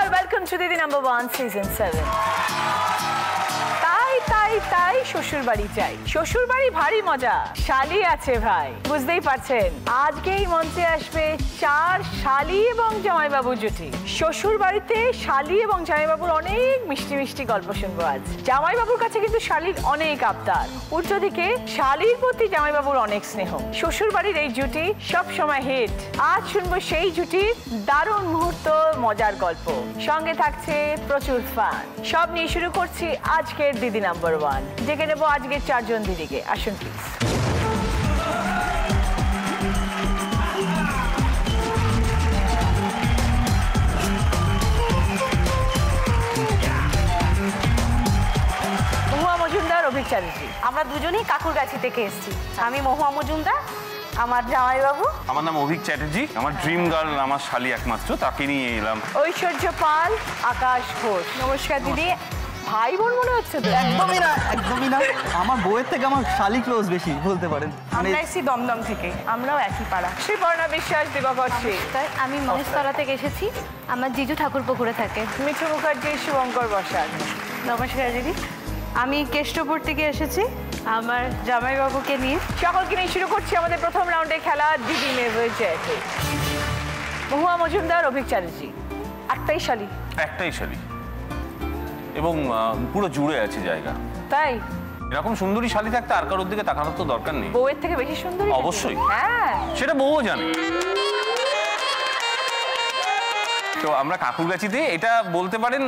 নমস্কার, welcome to দিদি number 1 season 7। তাই শ্বশুর বাড়ি চাই, শ্বশুর বাড়ি ভারী মজা, শালি আছে ভাই, বুঝতেই পারছেন। আজকেই মঞ্চে আসবে 4 শালি এবং জামাইবাবু জুটি। শ্বশুর বাড়িতে শালি এবং জামাইবাবুর অনেক মিষ্টি মিষ্টি গল্প শুনবো আজ। জামাইবাবুর কাছে কিন্তু শালির অনেক আবদার, উল্টো দিকে শালির প্রতি জামাইবাবুর অনেক স্নেহ। শ্বশুর বাড়ির এই জুটি সব সময় হিট। আজ শুনবো সেই জুটির দারুণ মুহূর্ত, মজার গল্প, সঙ্গে থাকছে প্রচুর ফান। সব নিয়ে শুরু করছি আজকের দিদি নাম্বার 1। ডেকে নেবো আজকের 4 জন দিদিকে, আসুন প্লিজ। মহুয়া মজুমদার, অভিক চ্যাটার্জি। আমরা দুজনেই কাকুরগাছি থেকে এসেছি। আমি মহুয়া মজুমদার, আমার জামাইবাবু। আমার নাম অভিক চ্যাটার্জি, আমার ড্রিম গার্ল আমার শালি একমাত্র, তাকে নিয়ে এলাম। ঐশ্বর্য পাল, আকাশ ঘোষ। নমস্কার দিদি। ভাই বোন মনে হচ্ছে তো? একদমই না, একদমই না। আমার বউয়ের থেকে আমার শালি ক্লোজ বেশি বলতে পারেন। আমরা এসেছি দমদম থেকে, আমরাও একই পাড়া। শ্রীপর্ণা বিশ্বাস, দিবাকর সিং। আমি মহেশতলা থেকে এসেছি, আমার জিজু ঠাকুরপুকুরে থাকে। মিঠু মুখার্জি, শুভঙ্কর বসাক। নমস্কার দিদি। আমি কেষ্টপুর থেকে এসেছি আমার জামাইবাবুকে নিয়ে। সকলকে নিয়ে শুরু করছি আমাদের প্রথম রাউন্ডে খেলা দিদি নেবে জেতে। মহুয়া মজুমদার, অভিক চ্যাটার্জি, একটাই শালি। একটাই শালি এবং পুরো জুড়ে আছে জায়গা। তাই এরকম সুন্দরী শালি থাকতে আর কারোর দিকে তাকানোর তো দরকার নেই। বউয়ের থেকে বেশি সুন্দরী? অবশ্যই। হ্যাঁ, সেটা বউও জানে। তো আমরা কাকুরগাছিতে, এটা বলতে পারেন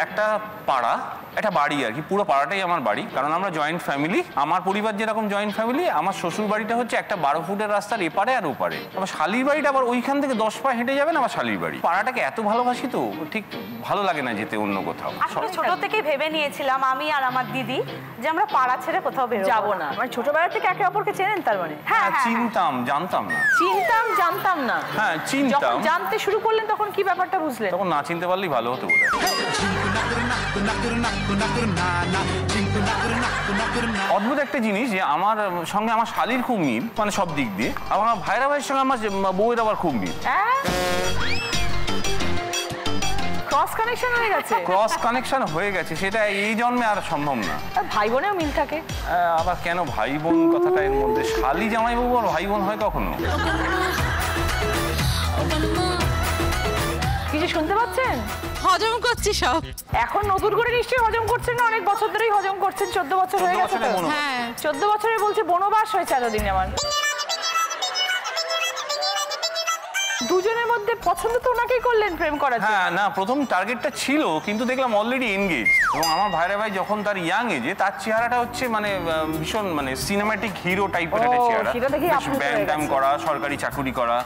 একটা পাড়া, একটা বাড়ি আর কি। পুরো পাড়াটাই আমার বাড়ি, কারণ আমরা জয়েন্ট ফ্যামিলি। আমার পরিবার যেরকম জয়েন্ট ফ্যামিলি, আমার শ্বশুর বাড়িটা হচ্ছে একটা 12 ফুটের রাস্তার এপারে আর ওপারে। আমার শালির বাড়িটা আবার ওইখান থেকে 10 পা হেঁটে যাবেন আমার শালির বাড়ি। পাড়াটাকে এত ভালোবাসি তো ঠিক ভালো লাগে না যেতে অন্য কোথাও। আসলে ছোট থেকে ভেবে নিয়েছিলাম আমি আর আমার দিদি যে আমরা পাড়া ছেড়ে কোথাও যাবো না। মানে ছোটবেলা থেকে একে অপরকে চেনেন তার মানে? হ্যাঁ, চিনতাম, জানতাম না। চিনতাম, জানতাম না। হ্যাঁ, চিনতাম। যখন জানতে শুরু করলেন তখন কি ব্যাপারটা বুঝলেন? তখন না চিনতে পারলেই ভালো হতো বোধহয়। অদ্ভুত একটা জিনিস যে আমার সঙ্গে আমার শালির খুব মিল, মানে সব দিক দিয়ে। আমার ভাইরা ভাইয়ের সঙ্গে আমার বউয়ের আবার খুব মিল। ক্রস কানেকশন হয়ে গেছে? ক্রস কানেকশন হয়ে গেছে, সেটা এই জন্মে আর সম্ভব না। ভাই বোনেও মিল থাকে? আবার কেন ভাই বোন কথাটা এর মধ্যে? শালি জামাইবাবু আর ভাই বোন হয় কখনো? কিছু শুনতে পাচ্ছেন? হজম করছি সব। এখন নতুন করে নিশ্চয়ই হজম করছেন না? অনেক বছর ধরেই হজম করছেন। 14 বছর হয়ে গেছে তো? হ্যাঁ, 14 বছরে বলছে বনবাস হয়েছে এতদিন আমার। দুজনের মধ্যে পছন্দ তো ওনাকেই করলেন প্রেম করার জন্য? হ্যাঁ, না, প্রথম টার্গেটটা ছিল, কিন্তু দেখলাম অলরেডি এনগেজ। এবং আমার ভাইরা ভাই যখন তার ইয়াং এজে, তার চেহারাটা হচ্ছে মানে ভীষণ মানে সিনেম্যাটিক হিরো টাইপের একটা চেহারা। ব্যায়াম ট্যাম করা, সরকারি চাকুরি করা,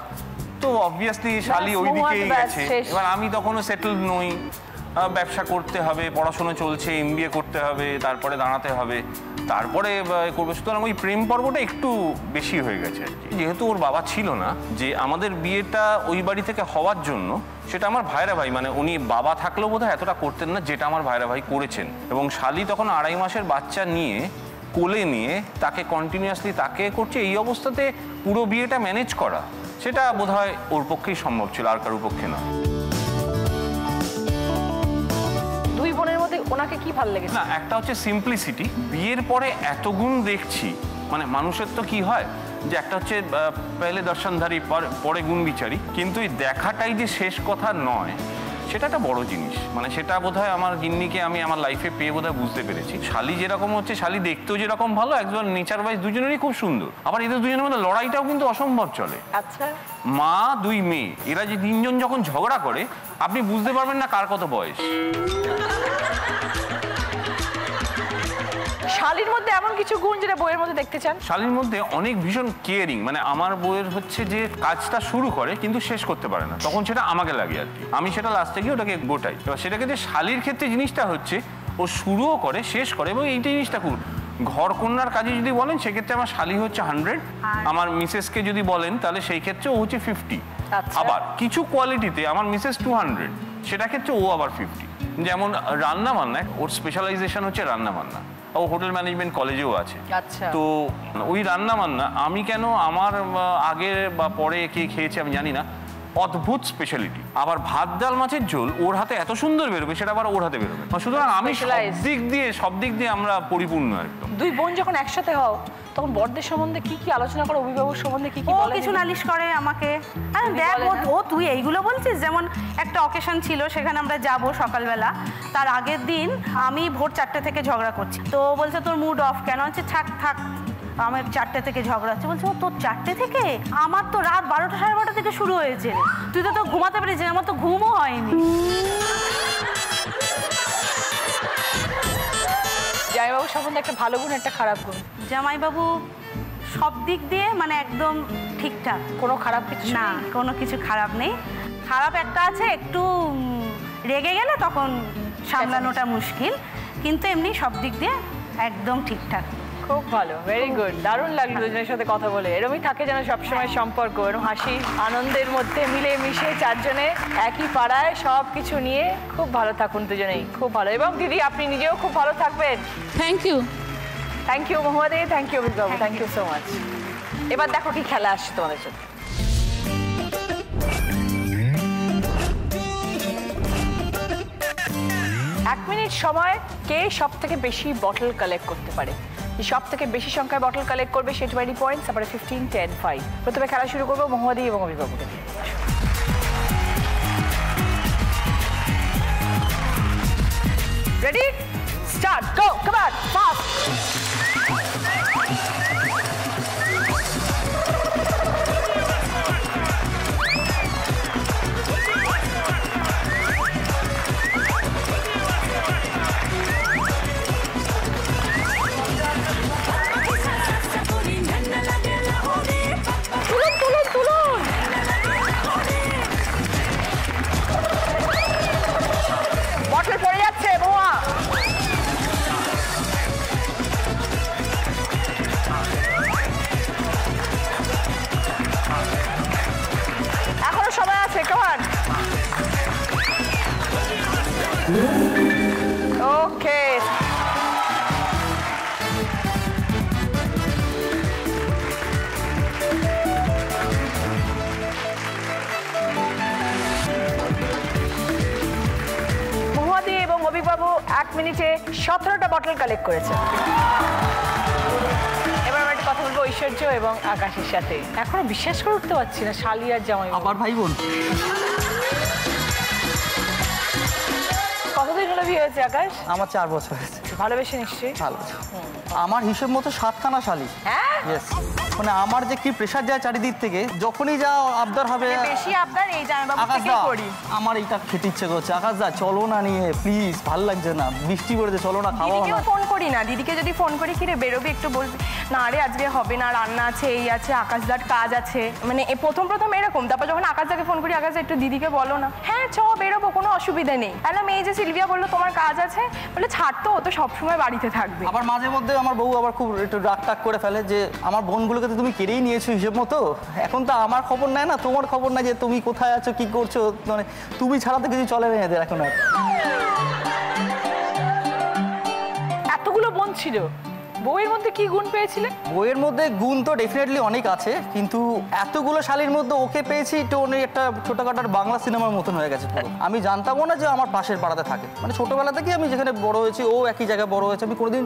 তো অবভিয়াসলি শালি ওই দিকেই গেছে। এবার আমি তখনও সেটেলড নই, ব্যবসা করতে হবে, পড়াশোনা চলছে, MBA করতে হবে, তারপরে দাঁড়াতে হবে, তারপরে করবো। সুতরাং ওই প্রেম পর্বটা একটু বেশি হয়ে গেছে আর কি। যেহেতু ওর বাবা ছিল না, যে আমাদের বিয়েটা ওই বাড়ি থেকে হওয়ার জন্য, সেটা আমার ভাইরা ভাই, মানে উনি বাবা থাকলেও বোধহয় এতটা করতেন না যেটা আমার ভাইরা ভাই করেছেন। এবং শালি তখন 2.5 মাসের বাচ্চা নিয়ে, কোলে নিয়ে তাকে কন্টিনিউয়াসলি তাকে করছে। এই অবস্থাতে পুরো বিয়েটা ম্যানেজ করা, সেটা বোধহয় ওর পক্ষেই সম্ভব ছিল, আর কারোর পক্ষে না। দুই বোনের মধ্যে ওনাকে কি ভালো লেগেছে? না, একটা হচ্ছে সিম্পলিসিটি। বিয়ের পরে এত গুণ দেখছি, মানে মানুষের তো কি হয় যে একটা হচ্ছে পেলে দর্শনধারী, পরে গুণ বিচারী, কিন্তু এই দেখাটাই যে শেষ কথা নয়, সেটা একটা বড় জিনিস। মানে সেটা বোধহয় আমার গিন্নিকে আমি আমার লাইফে পেয়ে বোধহয় বুঝতে পেরেছি। শালি যেরকম হচ্ছে, শালি দেখতেও যেরকম ভালো, একজন নেচার ওয়াইজ দুজনেরই খুব সুন্দর। আবার এদের দুজনের মধ্যে লড়াইটাও কিন্তু অসম্ভব চলে। আচ্ছা, মা 2 মেয়ে, এরা যে 3 জন যখন ঝগড়া করে, আপনি বুঝতে পারবেন না কার কত বয়স। শালির মধ্যে এমন কিছু গুণ যেটা বইয়ের মধ্যে দেখতে চান? শালির মধ্যে অনেক ভীষণ কেয়ারিং। মানে আমার বউয়ের হচ্ছে যে কাজটা শুরু করে কিন্তু শেষ করতে পারে না, তখন সেটা আমাকে লাগে আর কি। আমি সেটা লাস্টে গিয়ে ওটাকে গোটাই। এবার সেটাকে যে শালির ক্ষেত্রে জিনিসটা হচ্ছে, ও শুরুও করে, শেষ করে, এবং এইটা জিনিসটা খুব। ঘর কন্যার কাজে যদি বলেন, সেক্ষেত্রে আমার শালি হচ্ছে 100, আমার মিসেসকে যদি বলেন তাহলে সেই ক্ষেত্রে ও হচ্ছে 50। আবার কিছু কোয়ালিটিতে আমার মিসেস 200, সেটা ক্ষেত্রে ও আবার 50। যেমন রান্না বান্না, ওর স্পেশালাইজেশন হচ্ছে রান্না বান্না। ও হোটেল ম্যানেজমেন্ট কলেজেও আছে। তো ওই রান্না বান্না আমি কেন আমার আগে বা পরে কে খেয়েছে আমি জানি না, অদ্ভুত স্পেশালিটি। আবার ভাত ডাল মাছের ঝোল ওর হাতে এত সুন্দর বেরোবে, সেটা আবার ওর হাতে বেরোবে। সুতরাং আমি সব দিক দিয়ে আমরা পরিপূর্ণ একদম। দুই বোন যখন একসাথে হও তখন বড়দের সম্বন্ধে কি কি আলোচনা করো, অভিভাবক সম্বন্ধে কি কি ও বলে? কিছু নালিশ করে আমাকে। আরে দেখ, ও তুই এইগুলো বলছিস। যেমন একটা অকেশন ছিল, সেখানে আমরা যাব সকালবেলা, তার আগের দিন আমি ভোর 4টে থেকে ঝগড়া করছি। তো বলছে তোর মুড অফ কেন? হচ্ছে থাক থাক, আমার 4টে থেকে ঝগড়া হচ্ছে। বলছে ও তোর 4টে থেকে? আমার তো রাত 12টা সাড়ে 12টা থেকে শুরু হয়েছে। তুই তো ঘুমাতে পেরেছিস, আমার তো ঘুমও হয়নি। জামাইবাবু সম্বন্ধে একটা ভালো গুণ, একটা খারাপ গুণ। জামাইবাবু সব দিক দিয়ে মানে একদম ঠিকঠাক, কোনো খারাপ কিছু না, কোনো কিছু খারাপ নেই। খারাপ একটা আছে, একটু রেগে গেলে তখন সামলানোটা মুশকিল, কিন্তু এমনি সব দিক দিয়ে একদম ঠিকঠাক। খুব ভালো, ভেরি গুড। দারুণ লাগলো দুজনের সাথে কথা বলে। এরকমই থাকে যেন সবসময় সম্পর্ক, এরকম হাসি আনন্দের মধ্যে মিলে মিশে চারজনে একই পাড়ায় সব কিছু নিয়ে খুব ভালো থাকুন দুজনেই, খুব ভালো। এবং দিদি আপনি নিজেও খুব ভালো থাকবেন। Thank you. থ্যাংক ইউ মহুয়াদি, থ্যাংক ইউ অভিজ্ঞবাবু, থ্যাংক ইউ সো মাচ। এবার দেখো কি খেলা আসছে তোমাদের জন্য। 1 মিনিট সময় কে সব থেকে বেশি বটল কালেক্ট করতে পারে, সব থেকে বেশি সংখ্যায় বটল কালেক্ট করবে সে 20 পয়েন্টস, তারপরে 15, 10, 5। প্রথমে খেলা শুরু করবো মহুয়াদি এবং অভিজ্ঞবাবুকে দিয়ে। Ready, start, go, come on, fast. Bottle পড়ে যাচ্ছে মহুয়া। এখনো সময় আছে, কামান। ওকে, মহুয়াদি এবং অভিজ্ঞবাবু 1 মিনিটে 17টা বটল কালেক্ট করেছে। এবার আমরা একটা কথা বলবো ঐশ্বর্য এবং আকাশের সাথে। এখনো বিশ্বাস করে উঠতে পারছি না, শালি আর জামাই আবার ভাই বোন। কতদিন হলো বিয়ে হয়েছে আকাশ? আমার 4 বছর হয়েছে। ভালোবেসে নিশ্চয়ই? ভালো। আমার হিসেব মতো 7খানা শালি। হ্যাঁ, ইয়েস, মানে আমার যে কি প্রেশার যায় চারিদিক থেকে, যখনই যা আবদার হবে। বেশি আপনার এই জামাইবাবু আকাশ থেকে দা, করি। আমার এইটা খেতে ইচ্ছে করছে। আকাশ দা চলো না নিয়ে, প্লিজ, ভালো লাগছে না, বৃষ্টি পড়েছে, চলো না, খাওয়া দিদিকেও না। ফোন করি না, দিদিকে যদি ফোন করি কি রে বেরোবি একটু, বলবি না রে আজকে হবে না, রান্না আছে, এই আছে, আকাশদার কাজ আছে, মানে প্রথম এরকম। তারপর যখন আকাশদাকে ফোন করি, আকাশ একটু দিদিকে বলো না, হ্যাঁ চ বেরোবো, কোনো অসুবিধা নেই। তাহলে এই যে সিলভিয়া বললো তোমার কাজ আছে, বলে ছাড় তো, ও তো সবসময় বাড়িতে থাকবে। আবার মাঝে মধ্যে আমার বউ আবার খুব একটু রাগ টাগ করে ফেলে যে আমার বোনগুলোকে তো তুমি কেড়েই নিয়েছো হিসেব মতো, এখন তো আমার খবর নেয় না, তোমার খবর নাই যে তুমি কোথায় আছো, কি করছো, মানে তুমি ছাড়া তো কিছু চলে না এদের এখন আর। এতগুলো বোন ছিল, বউয়ের মধ্যে কি গুণ পেয়েছিলে? বইয়ের মধ্যে গুণ তো ডেফিনেটলি অনেক আছে, কিন্তু এতগুলো শালির মধ্যে ওকে পেয়েছি তো অনেক একটা ছোটখাটো বাংলা সিনেমার মতন হয়ে গেছে পুরো। আমি জানতামও না যে আমার পাশের পাড়াতে থাকে, মানে ছোটবেলা থেকে আমি যেখানে বড় হয়েছি ও একই জায়গায় বড় হয়েছে, আমি কোনোদিন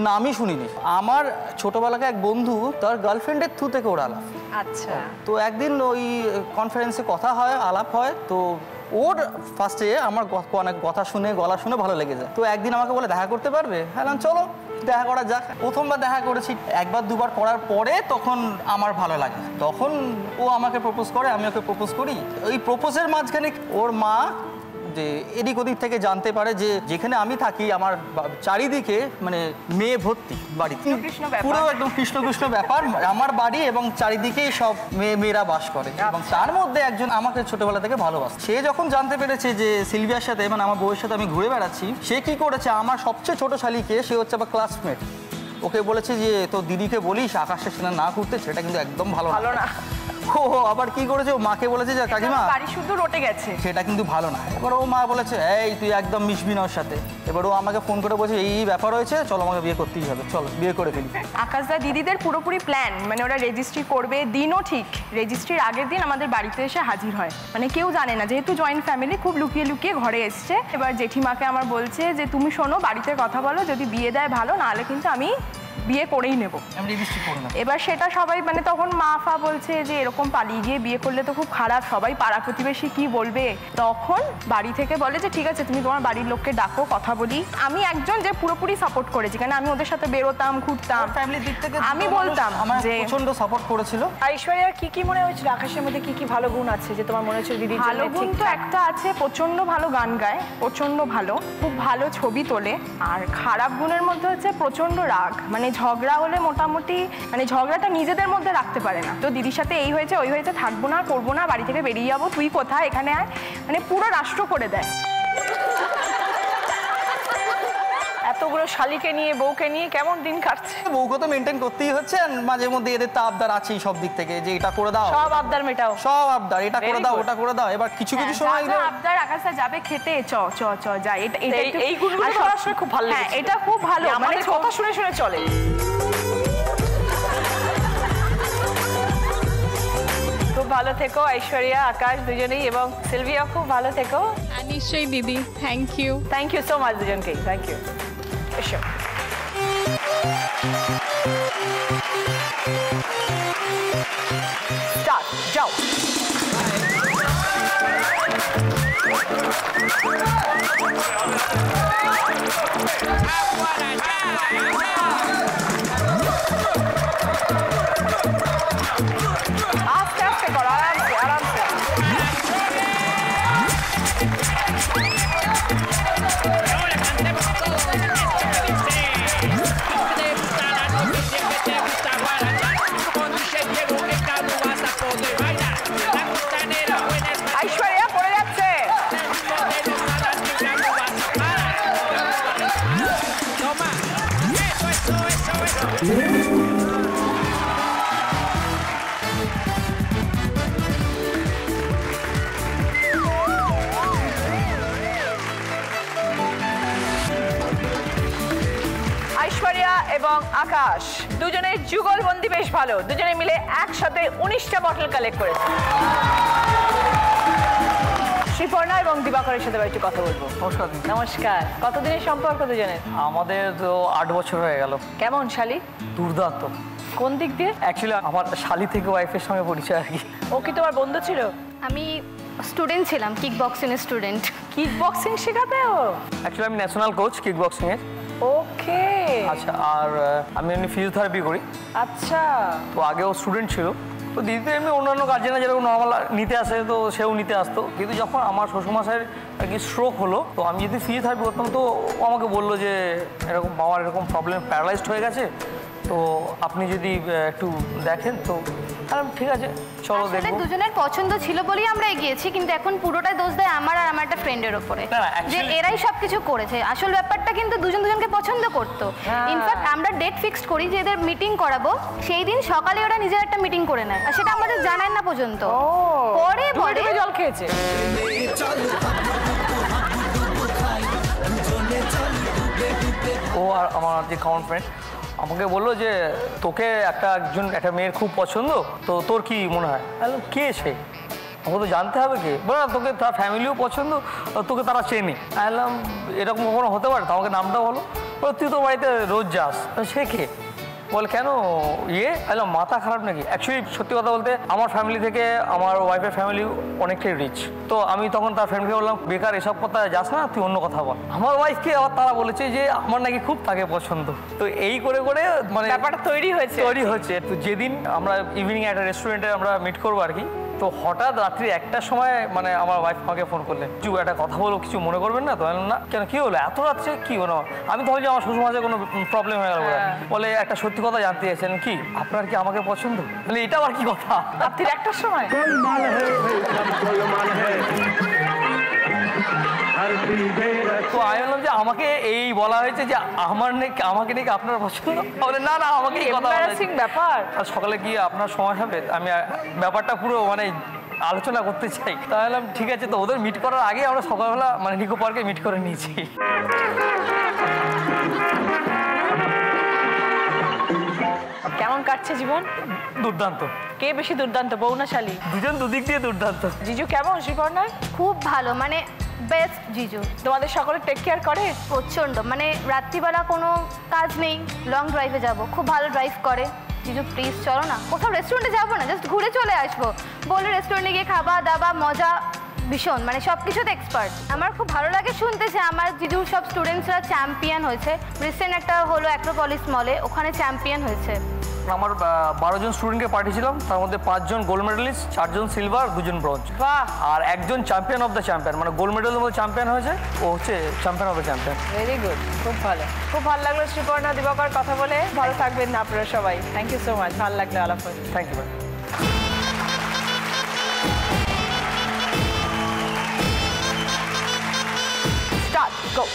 নামই শুনিনি। আমার ছোটবেলাকে এক বন্ধু, তার গার্লফ্রেন্ডের থ্রু থেকে ওর আলাপ। আচ্ছা, তো একদিন ওই কনফারেন্সে কথা হয়, আলাপ হয়, তো ওর ফার্স্টে আমার অনেক কথা শুনে, গলা শুনে ভালো লেগে যায়। তো একদিন আমাকে বলে দেখা করতে পারবে, হ্যাঁ চলো দেখা করা যাক। প্রথমবার দেখা করেছি, একবার দুবার করার পরে তখন আমার ভালো লাগে, তখন ও আমাকে প্রপোজ করে, আমি ওকে প্রপোজ করি। ওই প্রপোজের মাঝখানে ওর মা যে এদিক ওদিক থেকে জানতে পারে যে যেখানে আমি থাকি আমার চারিদিকে মানে মেয়ে ভর্তি বাড়িতে, পুরো একদম কৃষ্ণ কৃষ্ণ ব্যাপার, আমার বাড়ি এবং চারিদিকে সব মেয়েরা বাস করে, এবং তার মধ্যে একজন আমাকে ছোটবেলা থেকে ভালোবাসে। সে যখন জানতে পেরেছে যে সিলভিয়ার সাথে মানে আমার বউয়ের সাথে আমি ঘুরে বেড়াচ্ছি, সে কি করেছে, আমার সবচেয়ে ছোট শালিকে, সে হচ্ছে আমার ক্লাসমেট, ওকে বলেছে যে তো দিদিকে বলিস আকাশের সাথে না ঘুরতে, সেটা কিন্তু একদম ভালো ভালো না। ও আবার কি করেছে, ও মাকে বলেছে যে কাকিমা বাড়ি শুদ্ধ রটে গেছে। সেটা কিন্তু ভালো না। এবার ও মা বলেছে এই তুই একদম মিশবি না ওর সাথে। এবার ও আমাকে ফোন করে বলছে এই ব্যাপার হয়েছে, চলো আমাকে বিয়ে করতেই হবে, চলো বিয়ে করে ফেলি। আকাশদা দিদিদের পুরোপুরি প্ল্যান, মানে ওরা রেজিস্ট্রি করবে, দিনও ঠিক রেজিস্ট্রির আগের দিন আমাদের বাড়িতে এসে হাজির হয়। মানে কেউ জানে না, যেহেতু জয়েন্ট ফ্যামিলি, খুব লুকিয়ে লুকিয়ে ঘরে এসছে। এবার জেঠিমাকে আমার বলছে যে তুমি শোনো, বাড়িতে কথা বলো, যদি বিয়ে দেয় ভালো, নাহলে কিন্তু আমি বিয়ে করেই নেব। এবার সেটা সবাই মানে তখন মা ফা বলছে যে এরকম পালিয়ে গিয়ে বিয়ে করলে তো খুব খারাপ, সবাই পাড়া প্রতিবেশী কি বলবে। তখন বাড়ি থেকে বলে যে ঠিক আছে তুমি তোমার বাড়ির লোককে ডাকো, কথা বলি। আমি একজন যে পুরোপুরি সাপোর্ট করেছি, কারণ আমি ওদের সাথে বেরোতাম, ঘুরতাম, ফ্যামিলির দিক থেকে আমি বলতাম যে প্রচন্ড সাপোর্ট করেছিল। ঐশ্বরিয়ার কি কি মনে হয়েছিল আকাশের মধ্যে, কি কি ভালো গুণ আছে যে তোমার মনে হচ্ছে দিদি ভালো গুণ তো একটা আছে, প্রচন্ড ভালো গান গায়, প্রচন্ড ভালো, খুব ভালো ছবি তোলে। আর খারাপ গুণের মধ্যে হচ্ছে প্রচন্ড রাগ, মানে ঝগড়া হলে মোটামুটি মানে ঝগড়াটা নিজেদের মধ্যে রাখতে পারে না। তো দিদির সাথে এই হয়েছে ওই হয়েছে, থাকবো না, করবো না, বাড়ি থেকে বেরিয়ে যাবো, তুই কোথায়, এখানে আয়, মানে পুরো রাষ্ট্র করে দেয়। এতগুলো শালিকে নিয়ে বউকে নিয়ে কেমন দিন কাটছে? বউকে তো মেনটেন করতেই হচ্ছে, মাঝে মধ্যে এদের তো আবদার আছেই সব দিক থেকে, যে এটা করে দাও, সব আবদার মেটাও, সব আবদার, এটা করে দাও ওটা করে দাও। এবার কিছু কিছু সময় আবদার আকাশটা যাবে খেতে, চ চ চ যাই, এটা এই গুণগুলো সরাসরি খুব ভালো লাগে। এটা খুব ভালো, মানে কথা শুনে শুনে চলে। খুব ভালো থেকো ঐশ্বরিয়া, আকাশ দুজনেই, এবং সিলভিয়া খুব ভালো থেকো। নিশ্চয়ই দিদি, thank you. Thank you so much দুজনকেই, থ্যাংক ইউ। এসো। স্টার্ট, যাও। আস্তে আস্তে করো, আরামসে আরামসে। ঐশ্বরিয়া পড়ে যাচ্ছে। ঐশ্বরিয়া এবং আকাশ দুজনের যুগলবন্দি বেশ ভালো, দুজনে মিলে একসাথে 19টা বটল কালেক্ট করেছে। শ্রীপর্ণা এবং দিবাকরের সাথে একটু কথা বলবো। নমস্কার। নমস্কার। কতদিনের সম্পর্ক দুজনের? আমাদের তো 8 বছর হয়ে গেল। কেমন শালি? দুর্দান্ত। কোন দিক দিয়ে? অ্যাকচুয়ালি আমার শালি থেকে ওয়াইফের সঙ্গে পরিচয় আর কি। ও কি তোমার বন্ধু ছিল? আমি স্টুডেন্ট ছিলাম, কিক বক্সিং এর স্টুডেন্ট। কিক বক্সিং শেখাতে ও? অ্যাকচুয়ালি আমি ন্যাশনাল কোচ কিক বক্সিং এর। ওকে। আচ্ছা, আর আমি এমনি ফিজিওথেরাপি করি। আচ্ছা। তো আগেও স্টুডেন্ট ছিল, তো দিদিতে এমনি অন্যান্য গার্জেনরা যেরকম নর্মাল নিতে আসে তো সেও নিতে আসতো। কিন্তু যখন আমার শ্বশুরমশাইয়ের আর কি স্ট্রোক হলো, তো আমি যদি ফিজিওথেরাপি করতাম, তো ও আমাকে বললো যে এরকম বাবার এরকম প্রবলেম, প্যারালাইজড হয়ে গেছে, তো আপনি যদি একটু দেখেন। তো ঠিক আছে চলো দেখবো। দুজনের পছন্দ ছিল বলেই আমরা এগিয়েছি, কিন্তু এখন পুরোটাই দোষ দেয় আমার আর আমার একটা ফ্রেন্ডের ওপরে, যে এরাই সবকিছু করেছে। আসল ব্যাপারটা কিন্তু দুজন দুজনকে পছন্দ করতো। ইনফ্যাক্ট আমরা ডেট ফিক্সড করি যে এদের মিটিং করাবো, সেই দিন সকালে ওরা নিজের একটা মিটিং করে নেয়, আর সেটা আমাদের জানায় না পর্যন্ত। পরে পরে জল খেয়েছে। ও আর আমার যে কমন ফ্রেন্ড আমাকে বললো যে তোকে একটা মেয়ের খুব পছন্দ, তো তোর কি মনে হয়? কে সে? আমাকে তো জানতে হবে কে। বলে না, তোকে তার ফ্যামিলিও পছন্দ, তোকে তারা চেনে। বললাম এরকম কখনো হতে পারে? আমাকে নামটা বলো। বলো তুই তো বাড়িতে রোজ যাস। সে কে? বলে কেন বললাম মাথা খারাপ নাকি? অ্যাকচুয়ালি সত্যি কথা বলতে আমার ফ্যামিলি থেকে আমার ওয়াইফের ফ্যামিলি অনেকটাই রিচ। তো আমি তখন তার ফ্যামিলিকে বললাম বেকার এসব কথা যাস না, তুই অন্য কথা বল। আমার ওয়াইফকে আবার তারা বলেছে যে আমার নাকি খুব তাকে পছন্দ। তো এই করে করে মানে ব্যাপারটা তৈরি হয়েছে। তো যেদিন আমরা ইভিনিং একটা রেস্টুরেন্টে আমরা মিট করবো আর কি, তো হঠাৎ রাত্রি 1টার সময় মানে আমার ওয়াইফ আমাকে ফোন করলেন, কিছু একটা কথা বলো, কিছু মনে করবেন না তো? না কেন, কি হলো এত রাত্রে, কি হলো? আমি তো ভাবছি আমার শ্বশুরমশাইয়ের কোনো প্রবলেম হয়ে গেল। বলে একটা সত্যি কথা জানতে চাইছেন, কি আপনার কি আমাকে পছন্দ? মানে এটা আবার কি কথা রাত্রি 1টার সময়? তো আমি বললাম যে আমাকে এই বলা হয়েছে যে আমাকে নাকি আপনার পছন্দ, না না আমাকে এই কথা ব্যাপার। আর সকালে গিয়ে আপনার সময় হবে, আমি ব্যাপারটা পুরো মানে আলোচনা করতে চাই। তাহলে ঠিক আছে, তো ওদের মিট করার আগে আমরা সকালবেলা মানে নিকো পার্কে মিট করে নিয়েছি। কেমন কাটছে জীবন? দুর্দান্ত। কে বেশি দুর্দান্ত, বউ না শালি? দুজন দুদিক দিয়ে দুর্দান্ত। জিজু কেমন শ্রীপর্ণা? খুব ভালো, মানে বেস্ট জিজু। তোমাদের সকলে টেক কেয়ার করে? প্রচণ্ড, মানে রাত্রিবেলা কোনো কাজ নেই, লং ড্রাইভে যাব, খুব ভালো ড্রাইভ করে। জিজু প্লিজ চলো না, কোথাও রেস্টুরেন্টে যাবো না, জাস্ট ঘুরে চলে আসবো। বলে রেস্টুরেন্টে গিয়ে খাওয়া দাওয়া মজা ভীষণ, মানে সব কিছুতে এক্সপার্ট। আমার খুব ভালো লাগে শুনতে যে আমার জিজুর সব স্টুডেন্টসরা চ্যাম্পিয়ন হয়েছে। রিসেন্ট একটা হলো অ্যাক্রোপলিস মলে, ওখানে চ্যাম্পিয়ন হয়েছে। আমার 12 জন স্টুডেন্টকে পাঠিয়েছিলাম, তার মধ্যে 5 জন গোল্ড মেডেলিস্ট, 4 জন সিলভার, 2 জন ব্রোঞ্জ। বাহ। আর একজন চ্যাম্পিয়ন অফ দ্য চ্যাম্পিয়ন, মানে গোল্ড মেডেলের মধ্যে চ্যাম্পিয়ন হয়েছে, ও হচ্ছে champion of the champion. Very good, খুব ভালো। খুব ভালো লাগলো শ্রীপর্ণা দিবাকর কথা বলে। ভালো থাকবেন না আপনারা সবাই। থ্যাংক ইউ সো মাচ, ভালো লাগলো আলাপ করে। Thank you ma'am. Start, go.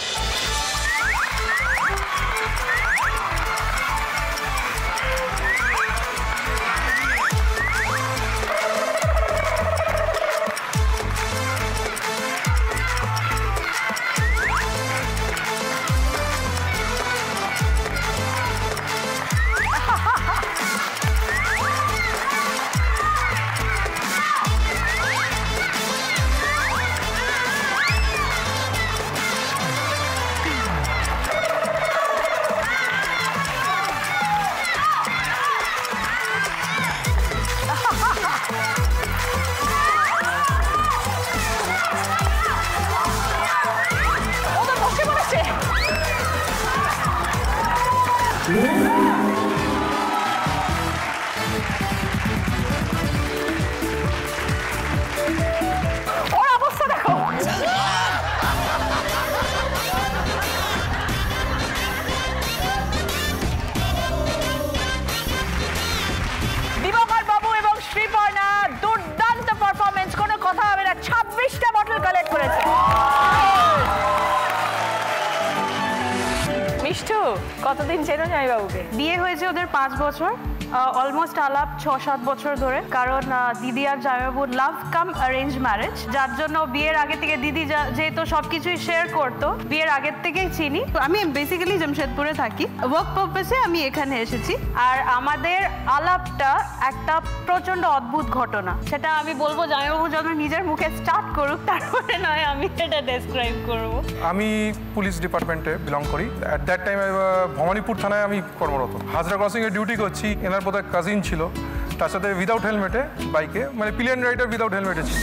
ওর অবস্থা দেখো। দিবাকর বাবু এবং শ্রীপর্ণা দুর্দান্ত পারফরমেন্স, কোনো কথা হবে না। 26টা বটল কালেক্ট করেছে। মিষ্টু, কতদিন চেনো জামাইবাবুকে? বিয়ে হয়েছে ওদের 5 বছর, অলমোস্ট আলাপ 6-7 বছর ধরে। কারণ দিদি আর জামাইবাবুর লাভ কাম অ্যারেঞ্জ ম্যারেজ, যার জন্য বিয়ের আগে থেকে দিদি যেহেতু সবকিছুই শেয়ার করতো, বিয়ের আগের থেকেই চিনি। আমি বেসিক্যালি জামশেদপুরে থাকি, ওয়ার্ক পারপাসে আমি এখানে এসেছি। আর আমাদের আলাপটা একটা প্রচন্ড অদ্ভুত ঘটনা, সেটা আমি বলবো জামাইবাবু যখন নিজের মুখে স্টার্ট করুক, তারপরে নয় আমি এটা ডেসক্রাইব করবো। আমি পুলিশ ডিপার্টমেন্টে বিলং করি। অ্যাট দ্যাট টাইম ভবানীপুর থানায় আমি কর্মরত, হাজরা ক্রসিংয়ে ডিউটি করছি। এনার বোধহয় কাজিন ছিল, তার সাথে উইদাউট হেলমেটে বাইকে, মানে পিলিয়ন রাইডার উইদাউট হেলমেটে ছিল।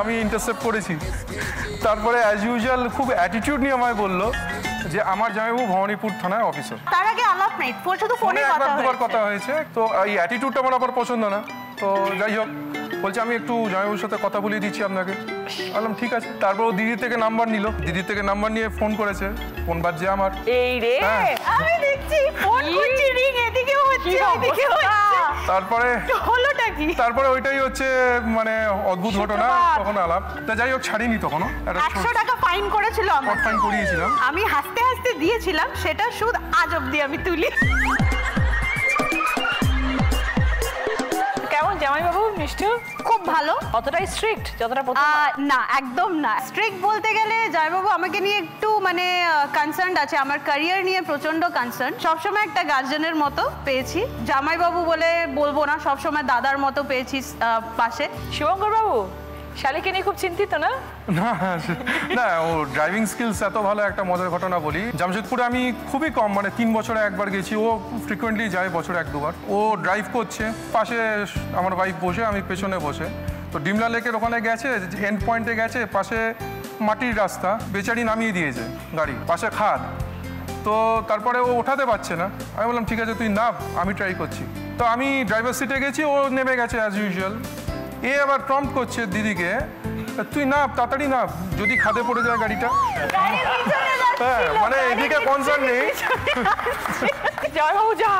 আমি ইন্টারসেপ্ট করেছি। তারপরে অ্যাজ ইউজুয়াল খুব অ্যাটিটিউড নিয়ে আমায় বললো যে আমার জামাইবাবু ভবানীপুর থানায় অফিসার। তার আগে আলাপ নেই, শুধু ফোনে কথা হয়েছে। তো এই অ্যাটিটিউডটা আমার আবার পছন্দ না। তো যাই হোক, বলছে আমি একটু জামাইবাবুর সাথে কথা বলিয়ে দিচ্ছি আপনাকে। বললাম ঠিক আছে। তারপর ও দিদির থেকে নাম্বার নিল, দিদির থেকে নাম্বার নিয়ে ফোন করেছে। ফোন বাজছে আমার। এই রে, আমি দেখছি ফোন করছি, রিং এদিকে হচ্ছে এদিকে হচ্ছে। তারপরে হলোটা কি? তারপরে ওইটাই হচ্ছে মানে অদ্ভুত ঘটনা। তখন আলাপ, তা যাই হোক ছাড়িনি তখনও। 100 টাকা ফাইন করেছিল আমার, ফাইন করিয়েছিলাম। আমি হাসতে হাসতে দিয়েছিলাম, সেটা সুদ আজ অব্দি আমি তুলি। কেমন জামাইবাবু মিষ্টু? খুব ভালো। অতটাই স্ট্রিক্ট যতটা প্রথম? না, একদম না। স্ট্রিক্ট বলতে গেলে জামাইবাবু আমাকে নিয়ে একটু মানে কনসার্ন আছে, আমার ক্যারিয়ার নিয়ে প্রচন্ড কনসার্ন। সবসময় একটা গার্জেনের মতো পেয়েছি, জামাইবাবু বলে বলবো না, সবসময় দাদার মতো পেয়েছি পাশে। শুভঙ্কর বাবু, শালিকে নিয়ে খুব চিন্তিত না? না, ও ড্রাইভিং স্কিলস এত ভালো। একটা মজার ঘটনা বলি, জামশেদপুরে আমি খুবই কম, মানে 3 বছরে একবার গেছি। ও ফ্রিকোয়েন্টলি যায় বছরে 1-2 বার। ও ড্রাইভ করছে, পাশে আমার ওয়াইফ বসে, আমি পেছনে বসে। তো ডিমলা লেকের ওখানে গেছে, এন্ড পয়েন্টে গেছে, পাশে মাটির রাস্তা, বেচারি নামিয়ে দিয়েছে গাড়ি, পাশে খাদ। তো তারপরে ও ওঠাতে পারছে না। আমি বললাম ঠিক আছে তুই নাম, আমি ট্রাই করছি। তো আমি ড্রাইভার সিটে গেছি, ও নেমে গেছে অ্যাজ ইউজুয়াল। এ আবার প্রম্পট করছে দিদিকে, তুই না তাড়াতাড়ি না, যদি খাদে পড়ে যায় গাড়িটা। হ্যাঁ, মানে এদিকে কনসার্ন নেই। জয়বাবু যা।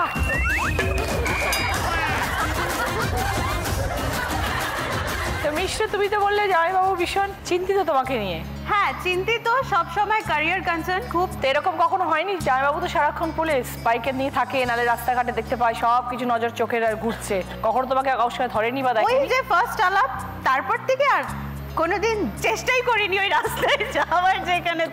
তো মিশ্র, তুমি তো বললে জামাইবাবু ভীষণ চিন্তিত তোমাকে নিয়ে। হ্যাঁ, চিন্তিত, সবসময় ক্যারিয়ার কনসার্ন খুব। এরকম কখনো হয়নি? জামাইবাবু তো সারাক্ষণ পুলিশ বাইকে নিয়ে থাকে, নালে রাস্তাঘাটে দেখতে পায় সব কিছু নজর চোখের আর ঘুরছে, কখনো তোমাকে অবশ্যই ধরেনি বা দেখেনি? ওই যে ফার্স্ট আলাপ, তারপর থেকে আর কোনোদিন চেষ্টাই করিনি ওই রাস্তায় যাওয়ার যেখানে।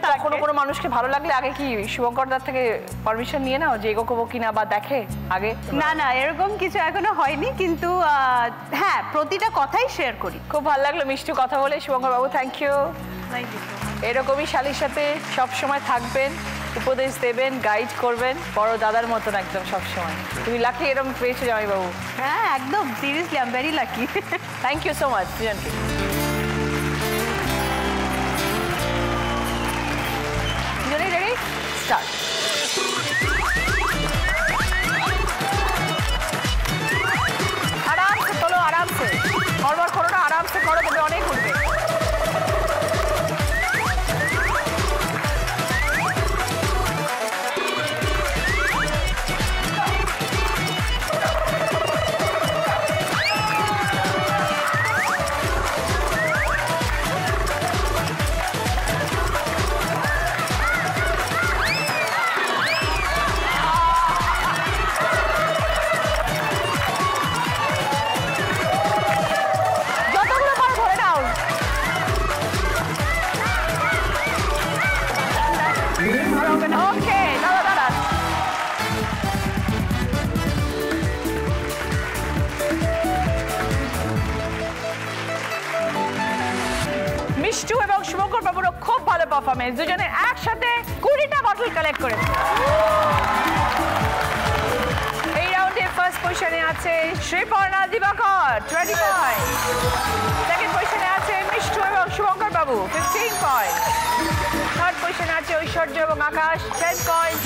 কোনো মানুষকে ভালো লাগলে আগে কি শুভঙ্কর দার থেকে পারমিশন নিয়ে নাও যে এগোবো কিনা বা দেখে আগে? না না, এরকম কিছু এখনো হয়নি, কিন্তু হ্যাঁ, প্রতিটা কথাই শেয়ার করি। খুব ভালো লাগলো মিষ্টি কথা বলে। শুভঙ্কর বাবু, থ্যাংক ইউ। এরকমই শালির সাথে সব সময় থাকবেন, উপদেশ দেবেন, গাইড করবেন, বড় দাদার মতন একদম সব সময়। তুমি লাকি এরকম পেয়েছো জামাইবাবু। হ্যাঁ একদম, seriously I am very lucky. Thank you so much দুজনকে। দুজনেই রেডি? স্টার্ট। আরামসে তোলো, আরামসে গড়বড় করো না, আরামসে করো, তবে অনেক উঠবে। মিষ্টু এবং শুভঙ্কর বাবুরও খুব ভালো পারফরমেন্স, দুজনে একসাথে 20টা বটল কালেক্ট করেছে। এই রাউন্ডে ফার্স্ট পজিশনে আছে শ্রীপর্ণা দিবাকর 20 পয়েন্ট, সেকেন্ড পজিশনে আছে মিষ্টু এবং শুভঙ্কর বাবু 15 পয়েন্ট, থার্ড পজিশনে আছে ঐশ্বর্য এবং আকাশ 10 পয়েন্ট,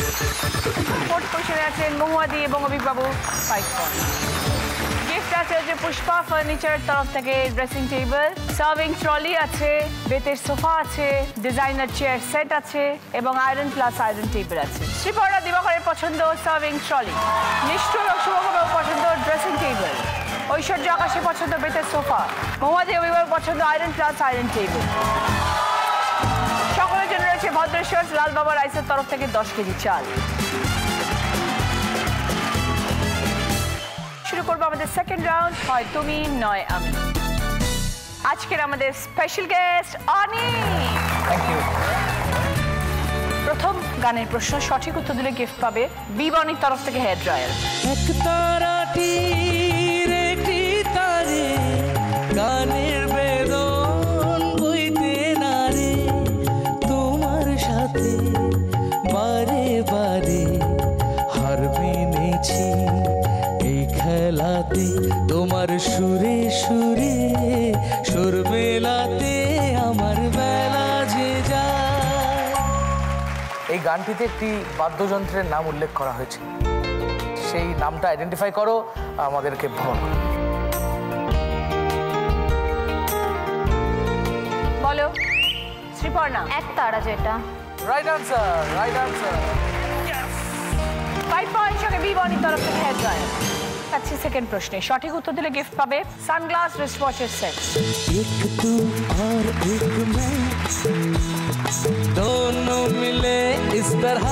ফোর্থ পজিশনে আছেন মহুয়াদি এবং অভিক বাবু 5 পয়েন্ট। গিফট আছে যে পুষ্পা ফার্নিচারের তরফ থেকে ড্রেসিং টেবিল, সার্ভিং ট্রলি আছে, বেতের সোফা আছে, ডিজাইনার চেয়ার সেট আছে এবং আয়রন প্লাস আয়রন টেবিল আছে। শ্রীপর্ণা দিবাকরের পছন্দ সার্ভিং ট্রলি, মিষ্টু এবং শুভঙ্কর পছন্দ ড্রেসিং টেবিল, ঐশ্বর্য আকাশের পছন্দ বেতের সোফা, মহুয়াদি অভিভাবক পছন্দ আয়রন প্লাস আয়রন টেবিল। সকলের জন্য রয়েছে ভদ্রেশ্বর লাল বাবা রাইসের তরফ থেকে 10 কেজি চাল। শুরু করবো আমাদের সেকেন্ড রাউন্ড, হয় তুমি নয় আমি। আজকের আমাদের special guest Oni. Thank you. প্রথম গানের প্রশ্ন, সঠিক উত্তর দিলে গিফট পাবে বিবনির তরফ থেকে হেয়ার ড্রায়ার। এক তারাটির একটি তারে গানের বেদন বইতে না রে, তোমার সাথে বারে বারে হার মেনেছি এই খেলাতে, তোমার সুরে সুরে সুর মেলাতে আমার বেলা যে যায়। এই গানটিতে একটি বাদ্যযন্ত্রের নাম উল্লেখ করা হয়েছে, সেই নামটা আইডেন্টিফাই করো, আমাদেরকে ভ্রমণ করো। বলো শ্রীপর্ণা। এক তারা যেটা। Right answer, right answer. 5 point সঙ্গে বিবনির তরফ থেকে হেয়ার ড্রায়ার। আচ্ছা, সেকেন্ড প্রশ্নে সঠিক উত্তর দিলে গিফট পাবে সানগ্লাস রিস্টওয়াচের সেট। एक तू और एक मैं, दोनों मिले इस तरह,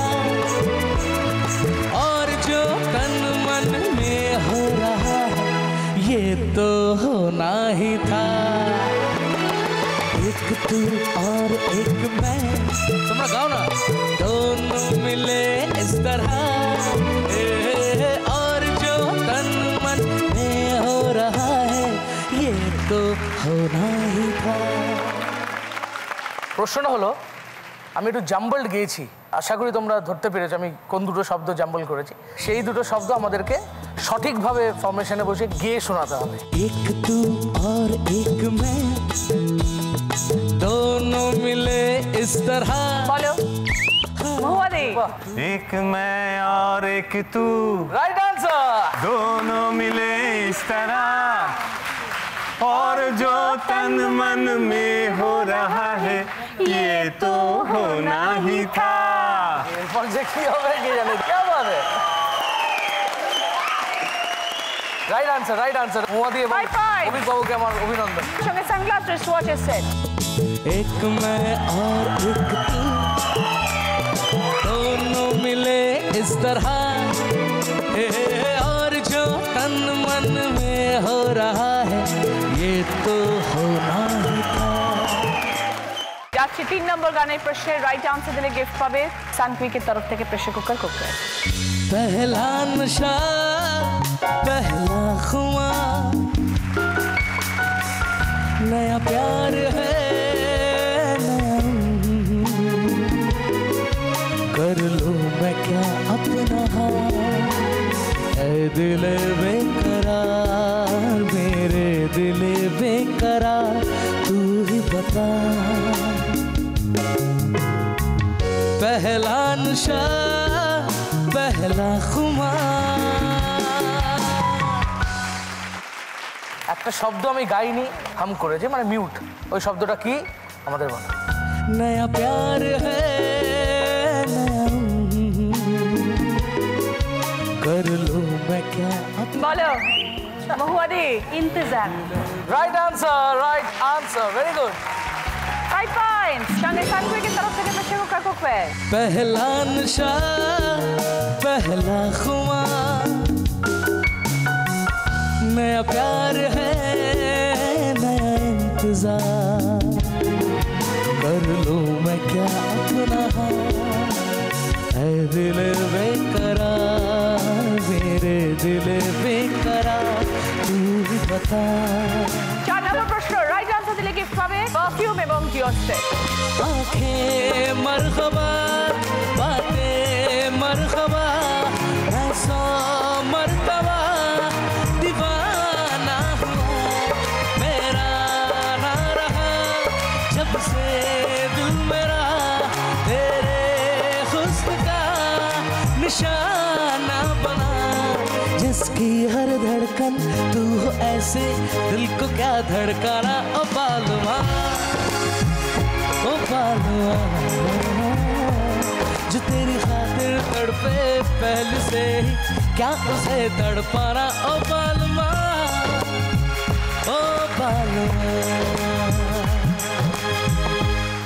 और जो तन मन में हो रहा है ये तो होना ही था। एक तू और एक मैं, तुम गाओ ना। दोनों मिले इस तरह, और जो तन मन में हो रहा है ये तो होना ही था। প্রশ্নটা হলো, আমি একটু জাম্বলড গেয়েছি, আশা করি তোমরা ধরতে পেরেছো আমি কোন দুটো শব্দ জাম্বল করেছি। সেই দুটো শব্দ আমাদেরকে সঠিকভাবে ফরমেশনে বসে গেয়ে শোনাতে হবে। एक तू और एक मैं, दोनों मिले इस तरह। বলো মহুয়াদি। एक मैं और एक तू, রাইট আনসার। दोनों मिले इस तरह, और जो तन मन में हो रहा है ये तो होना ही था। এরপর যে কি হবে কে জানে। क्या बात है। রাইট আনসার মহুয়াদি এবং অভিক বাবুকে আমার অভিনন্দন। সঙ্গে সানগ্লাস রিস্টওয়াচের সেট। एक मैं और एक तू दोनों मिले इस तरह और जो तन मन में हो रहा है ये तो होना ही था। যাচ্ছি 3 নম্বর গানের প্রশ্নের রাইট আনসার দিলে গিফট পাবে সানকুইকের তরফ থেকে প্রেসার কুকার। पहला नशा पहला खुमार नया प्यार है कर लो मैं क्या अपना ऐ दिल बेकरार मेरे दिल बेकरार तू ही बता पहला नशा पहला खुमार। একটা শব্দ আমি গাইনি হাম করেছে মানে মিউট, ওই শব্দটা কি আমাদের বলো। नया प्यार है कर लो मैं क्या বলো মহুয়াদি। ইন্তজার। Right answer very good. 5 points সঙ্গে সানকুইকের তরফ থেকে প্রেসার কুকার। पहला नशा पहला खुमार नया प्यार है नया इंतजार कर लो मैं क्या अपना ऐ दिल बेकरार मेरे दिल बेकरार तू ही बता। 4 নম্বর প্রশ্ন রাইট আনসার দিলে গিফট পাবে পারফিউম এবং ডিও সেট। आँखें मरहबा बातें मरहबा मैं 100 मरतबा दीवाना हुआ मेरा ना रहा जब से दिल मेरा तेरे हुस्न का निशाना बना जिसकी हर धड़कन तू हो ऐसे दिल को क्या धड़काना ओ बालुआ ओ बालुआ जो तेरी खातिर तड़पे पहले से ही क्या उसे तड़पाना ओ बालुआ ओ बालुआ।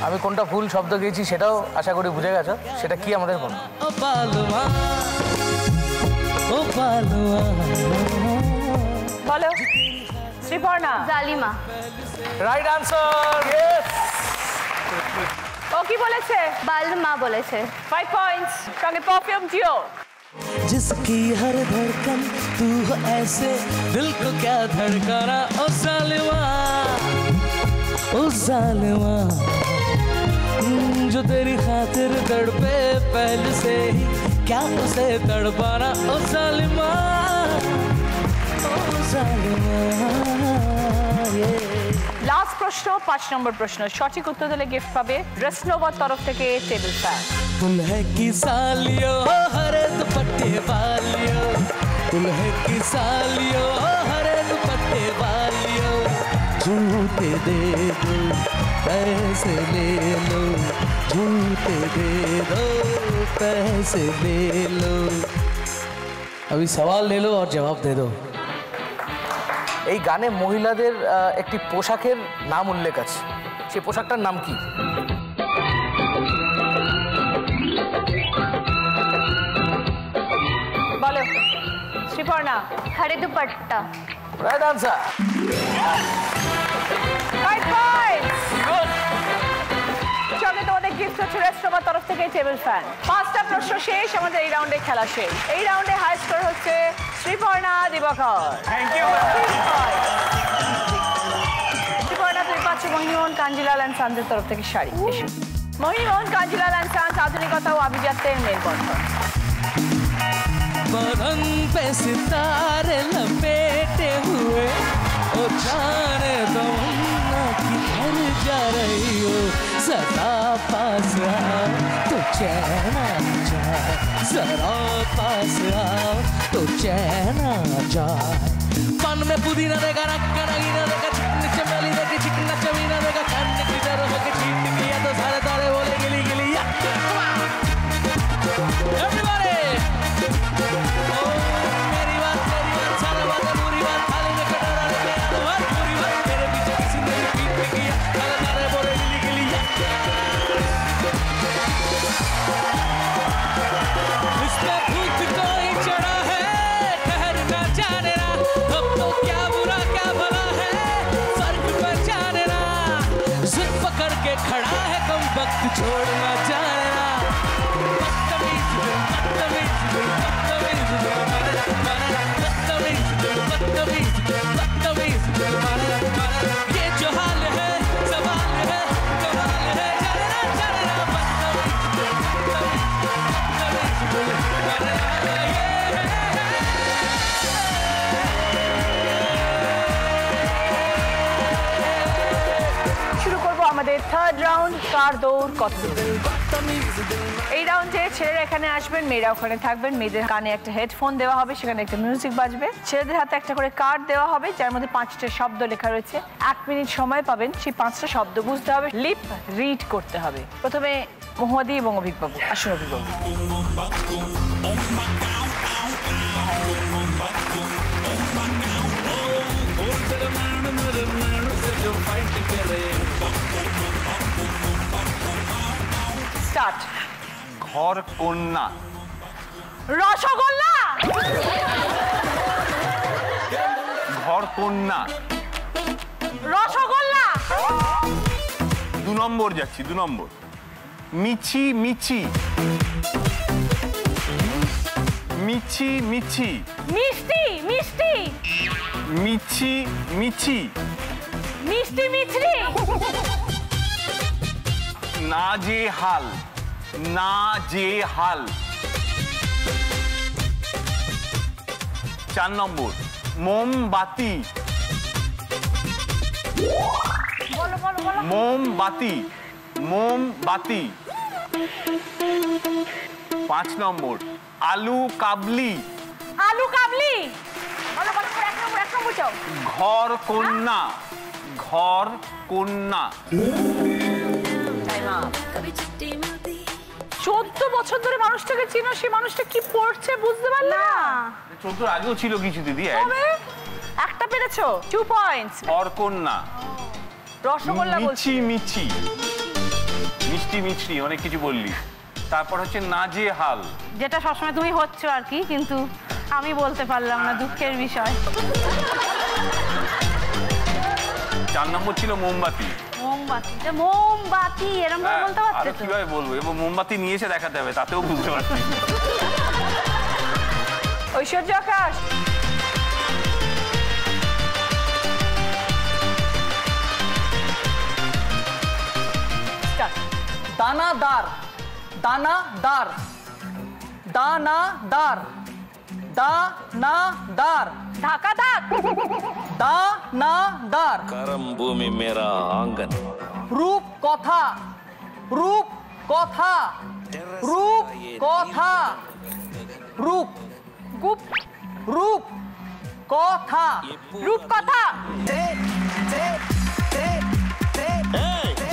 আমি কোনটা ফুল শব্দ গেয়েছি সেটাও আশা করি বুঝে গেছো, সেটা কি আমাদের বলো। ओ बालुआ ओ बालुआ। বলো শ্রীপর্ণা। জালিমা। Right answer yes. ও কি বলেছে? বালমা বলেছে। 5 পয়েন্টস সঙ্গে পারফিউম ডিও। जिसकी हर धड़कन तू हो ऐसे दिल को क्या धड़काना ओ जालिमा जो तेरी खातिर तड़पे पहले से ही क्या उसे तड़पाना ओ जालिमा লাস্ট প্রশ্ন 5 নম্বর প্রশ্ন সঠিক উত্তর দিলে গিফট পাবে রেসনোভার তরফ থেকে টেবিল ফ্যান। दुल्हे की सालियो हरे दुपट्टे वालियो दुल्हे की सालियो हरे दुपट्टे वालियो झूठे दे दो पैसे ले लो झूठे दे दो पैसे ले लो। अभी सवाल ले लो और जवाब दे दो। এই গানে মহিলাদের একটি পোশাকের নাম উল্লেখ আছে, সেই পোশাকটার নাম কি? বলো শ্রীপর্ণা। হরে dupatta. Right answer. 5 points good. সঙ্গে তোমাদের গিফট হচ্ছে রেস্টোভার তরফ থেকে টেবিল ফ্যান। 5টা প্রশ্ন শেষ, আমাদের এই রাউন্ডে খেলা শেষ। এই রাউন্ডে হাই স্কোর হচ্ছে শ্রীপর্ণা দিবাকর। Thank you. শ্রীপর্ণা তুমি পাচ্ছ মোহিনীমোহন কাঞ্জিলাল অ্যান্ড সানজের তরফ থেকে শাড়ি। মোহিনীমোহন কাঞ্জিলাল অ্যান্ড সানজ আধুনিকতা ও আভিজাত্যের মেলবন্ধন। बदन पे सितारे लपेटे हुए ओ जाने तमन्ना किधर जा रही हो जरा पास आओ तो चैन आ जाए जरा पास आओ तो चैन आ जाए। पान में पुदीना देगा रक्का नगीना देगा चिकनी चमेली देगी चिकना चमीना देगा खाने की तरह होके छीट किया तो सारे तारे बोले गिली गिली या everybody मेरी बात सारा बात पूरी कम वक्त छोड़ना जाना बदतमीज दिल बदतमीज दिल बदतमीज दिल बदतमीज दिल बदतमीज दिल बदतमीज दिल ये जो हाल है सवाल है कमाल है जाना बदतमीज दिल बदतमीज শুরু করব আমাদের থার্ড রাউন্ড কার দৌড় কত এই রাউন্ডে ছেলেরা এখানে আসবেন, মেয়েরা ওখানে থাকবেন। মেয়েদের কানে একটা হেডফোন দেওয়া হবে, সেখানে একটা মিউজিক বাজবে। ছেলেদের হাতে একটা করে কার্ড দেওয়া হবে যার মধ্যে 5টা শব্দ লেখা রয়েছে। 1 মিনিট সময় পাবেন সেই 5টা শব্দ বুঝতে হবে, লিপ রিড করতে হবে। প্রথমে মহুয়াদি এবং অভিকবাবু, আসুন অভিকবাবু। স্টার্ট। ঘর কন্যা। রসগোল্লা। ঘর কন্যা। রসগোল্লা। 2 নম্বর যাচ্ছি, 2 নম্বর। মিছি মিছি। মিছি মিছি। মিষ্টি মিষ্টি। মিছি মিছি। মিষ্টি মিছরি। না যে হাল। না যে হাল। 4 নম্বর মোমবাতি। বলো বলো বলো। মোমবাতি। মোমবাতি। 5 নম্বর আলু কাবলি। আলু কাবলি। বলো বলো, এক নম্বর যাও। ঘর কন্যা। ঘর কন্যা। 14 বছর ধরে মানুষটাকে চিনো, সেই মানুষটা কি পড়ছে বুঝতে পারলে না? 14 আগেও ছিল কিছু দিদি। একটা পেরেছো, 2 পয়েন্টস। ঘর কন্যা। রসগোল্লা বলছি। মিছি মিছি। মিষ্টি মিষ্টি অনেক কিছু বললি। তারপর হচ্ছে না যে হাল, যেটা সবসময় তুমি হচ্ছ আর কি, কিন্তু আমি বলতে পারলাম না, দুঃখের বিষয়। 4 নম্বর ছিল মোমবাতি। মোমবাতি, মোমবাতি এরকম ভাবে বলতে পারছো? আরে কিভাবে বলবো, এবং মোমবাতি নিয়ে এসে দেখাতে হবে, তাতেও বুঝতে পারছি। ঐশ্বর্য আকাশ। দানাদার। দানাদার। দানাদার। দানাদার। ঢাকা ঢাক। দানাদার। करम भूमि मेरा आंगन রূপ কথা। রূপ কথা। রূপ কথা। রূপ গুপ। রূপ কথা। রূপ কথা।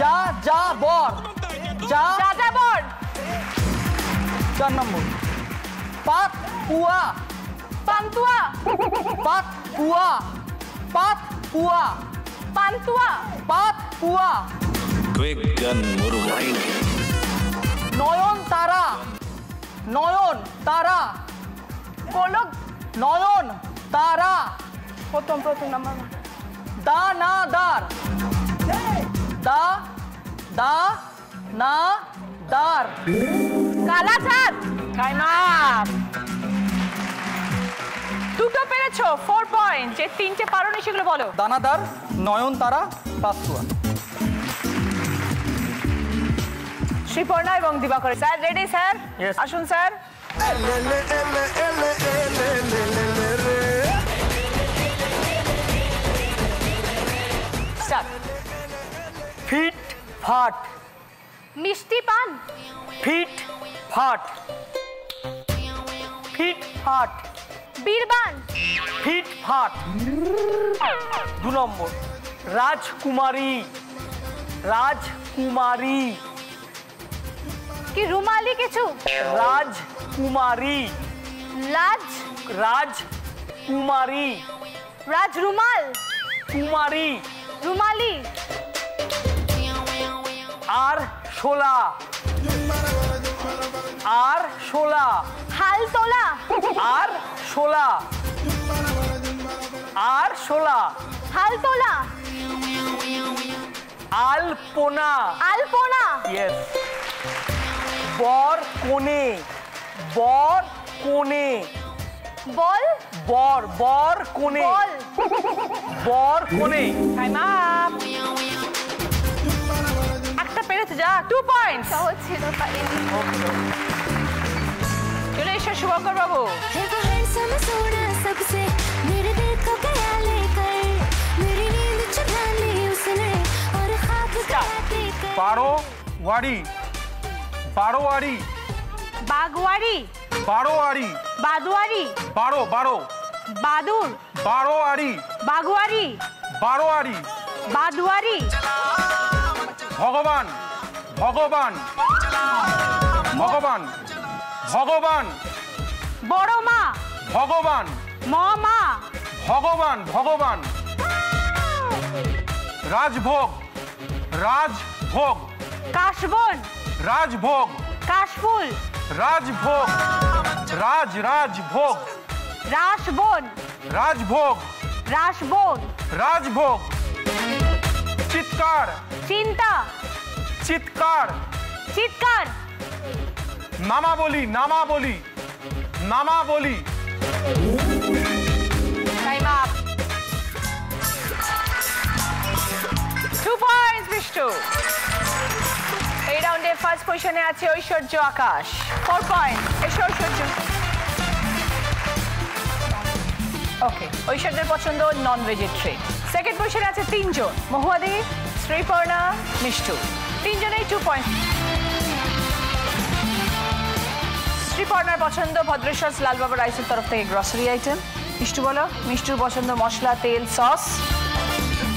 যা যা বর। যা যাযাবর। 4 নম্বর পাত কুয়া। পান্তুয়া। পাত কুয়া। পাত কুয়া। পান্তুয়া। পাত কুয়া। क्विक गन मुरमाइन নয়ন তারা। নয়ন তারা। গোলক। নয়ন তারা। প্রথম নাম্বার। দানাদার। দা দা না দার। কালাচাঁদ। Time up. 2টো পেরেছো, 4 পয়েন্ট। যে 3টে পারোনি সেগুলো বলো। দানাদার, নয়ন তারা, পাতকুয়া। শ্রীপর্ণা এবং দিবাকর স্যার রেডি স্যার? আসুন স্যার। ফিট ফাট। মিষ্টি পান। ফিট ফাট। ফিট ফাট। বীরবান। ফিট ফাট। 2 নম্বর রাজকুমারী। রাজকুমারী। কি রুমালি কিছু? রাজকুমারী। লাজ। রাজকুমারী। রাজ রুমাল। কুমারী। রুমালি। আর শোলা। আর শোলা। হাল তোলা। আর শোলা। আর শোলা। হাল তোলা। আলপনা। আলপনা। ইয়েস। বর কোণে। বর কোণে। বল। বর বর কোণে। বল। বর কোণে। Time up. একটা পেরেছে যা 2 পয়েন্টস। সহজ ছিল, পারিনি। চলে এসো শুভঙ্কর বাবু। বারোয়ারি। বারোয়ারি। বাগওয়ারি। বারোয়ারি। বাদুয়ারি। বারো বারো। বাদুর। বারোয়ারি। বাগুয়ারি। বারোয়ারি। বাদুয়ারি। ভগবান। ভগবান। ভগবান। ভগবান। বড় মা। ভগবান। মা। ভগবান। ভগবান। রাজভোগ। রাজভোগ। কাশবন। রাজভোগ। কাশফুল। রাজভোগ। রাজভোগ। রাসবন। রাজভোগ। রাসবন। রাজভোগ। চিৎকার। চিন্তা। চিৎকার। চিৎকার। নামাবলি। নামাবলি। নামাবলি। Time up. 2 পয়েন্টস বিষ্টু। এই রাউন্ডে ফার্স্ট পজিশনে আছে ঐশ্বর্য আকাশ। 4 পয়েন্ট। এসো ঐশ্বর্য। ওকে, ঐশ্বর্যের পছন্দ নন ভেজিটেরিয়ান। সেকেন্ড পজিশনে আছে 3 জন, মহুয়াদি, শ্রীপর্ণা, মিষ্টু। 3 জনেই 2 পয়েন্ট। শ্রীপর্ণার পছন্দ ভদ্রেশ্বর লালবাবা রাইসের তরফ থেকে গ্রসারি আইটেম। মিষ্টু বলো। মিষ্টুর পছন্দ মশলা, তেল, সস।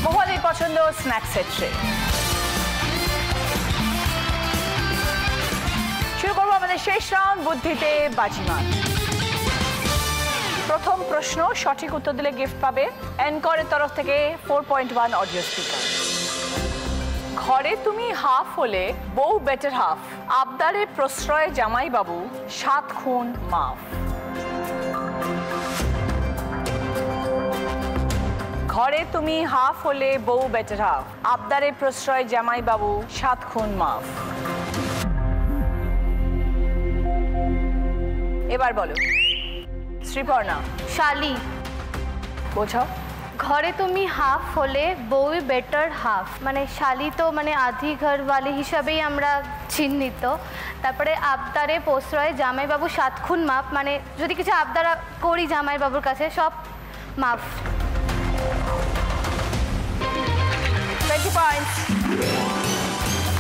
মহুয়াদির পছন্দ স্ন্যাক্স সেট ট্রে। শুরু করবো আমাদের শেষ রাউন্ড, বুদ্ধিতে বাজিমাত। প্রথম প্রশ্ন সঠিক উত্তর দিলে গিফট পাবে এনকরের তরফ থেকে 4.1 অডিও স্পিকার। ঘরে তুমি হাফ হলে বউ বেটার হাফ, আবদারে প্রশ্রয় জামাই বাবু 7 খুন মাফ। ঘরে তুমি হাফ হলে বউ বেটার হাফ, আবদারে প্রশ্রয় জামাই বাবু 7 খুন মাফ। এবার বলো শ্রীপর্ণা। শালি। বোঝাও। ঘরে তুমি হাফ হলে বউ বেটার হাফ, মানে শালি তো মানে আধি ঘরওয়ালি হিসাবেই আমরা চিহ্নিত। তারপরে আবদারে প্রশ্রয় জামাইবাবু 7 খুন মাফ, মানে যদি কিছু আবদার করি জামাইবাবুর কাছে সব মাফ। 20 পয়েন্টস।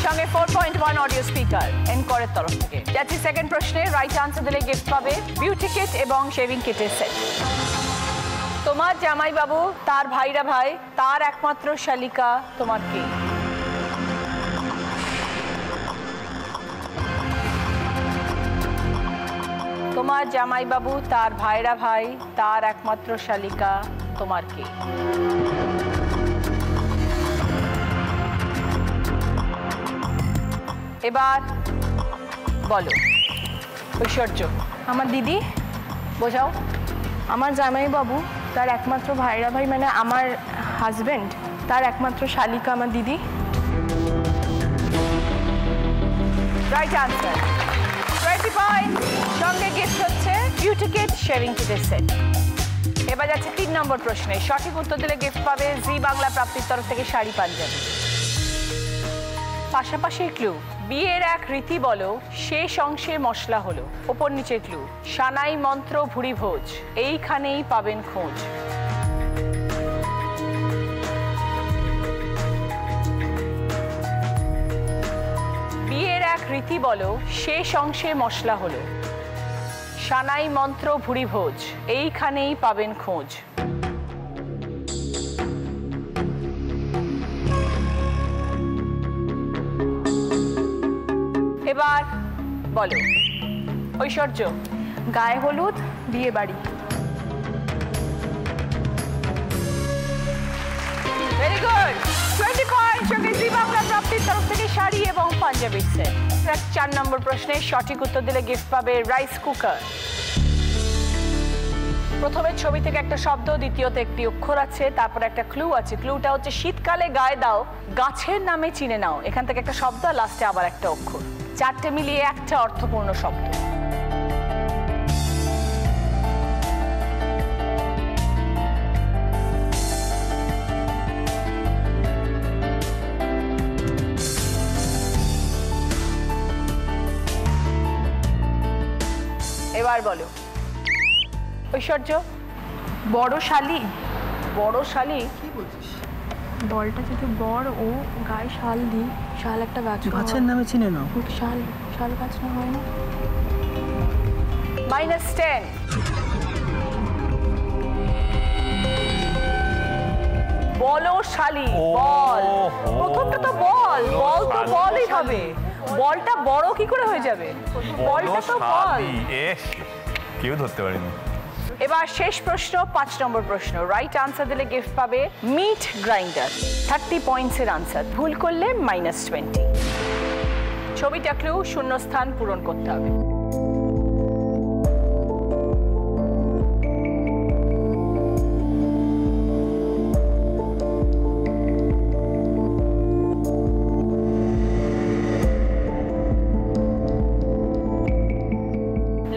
সঙ্গে 4.1 অডিও স্পিকার এনকরের তরফ থেকে। যাচ্ছি সেকেন্ড প্রশ্নে। রাইট আনসার দিলে গিফট পাবে বিউটি কিট এবং শেভিং কিটের সেট। তোমার জামাই বাবু, তার ভাইরা ভাই, তার একমাত্র শালিকা তোমার কে? তোমার জামাই বাবু, তার ভাইরা ভাই, তার একমাত্র শালিকা তোমার কে? এবার বলো ঐশ্বর্য। আমার দিদি। বোঝাও। আমার জামাইবাবু, তার একমাত্র ভাইরা ভাই মানে আমার হাজবেন্ড, তার একমাত্র শালিকা আমার দিদি। Right answer. 20 পয়েন্ট। সঙ্গে গিফট হচ্ছে বিউটি কিট, শেভিং কিটের সেট। এবার যাচ্ছে 3 নম্বর প্রশ্নে। সঠিক উত্তর দিলে গিফট পাবে জি বাংলা প্রাপ্তির তরফ থেকে শাড়ি পাঞ্জাবি। পাশাপাশি ক্লু, বিয়ের এক রীতি বলো, শেষ অংশে মশলা হলো। ওপর নিচে ক্লু, সানাই মন্ত্র ভুরি ভোজ, এইখানেই পাবেন খোঁজ। বিয়ের এক রীতি বলো, শেষ অংশে মশলা হলো। সানাই মন্ত্র ভুরি ভোজ, এইখানেই পাবেন খোঁজ। এবার বলো ঐশ্বর্য। গায়ে হলুদ, বিয়ে বাড়ি। Very good. 20 পয়েন্ট। সঙ্গে জি বাংলা প্রাপ্তির তরফ থেকে শাড়ি এবং পাঞ্জাবির সেট। 4 নম্বর প্রশ্নে সঠিক উত্তর দিলে গিফট পাবে রাইস কুকার। প্রথমে ছবি থেকে একটা শব্দ, দ্বিতীয়তে একটি অক্ষর আছে, তারপরে একটা ক্লু আছে। ক্লুটা হচ্ছে শীতকালে গায়ে দাও, গাছের নামে চিনে নাও। এখান থেকে একটা শব্দ, লাস্টে আবার একটা অক্ষর। চারটে মিলিয়ে একটা অর্থপূর্ণ শব্দ। এবার বলো ঐশ্বর্য। বড় শালি। বড় শালি? কি বলছিস? বলটা যদি বড় ও গায়ে শাল দিই, শাল একটা গাছ, গাছের নামে চিনে নাও। শাল, শাল গাছ না হয় না? -10। বলো শালি, বল। প্রথমটা তো বল, বল তো বলই হবে। বলটা বড় কি করে হয়ে যাবে? বলটা তো বল। কেউ ধরতে পারেনি। এবার শেষ প্রশ্ন, 5 নম্বর প্রশ্ন। রাইট আনসার দিলে গিফট পাবে মিট গ্রাইন্ডার, 30 পয়েন্টসের আনসার। ভুল করলে -20। ছবিটা ক্লু, শূন্যস্থান পূরণ করতে হবে।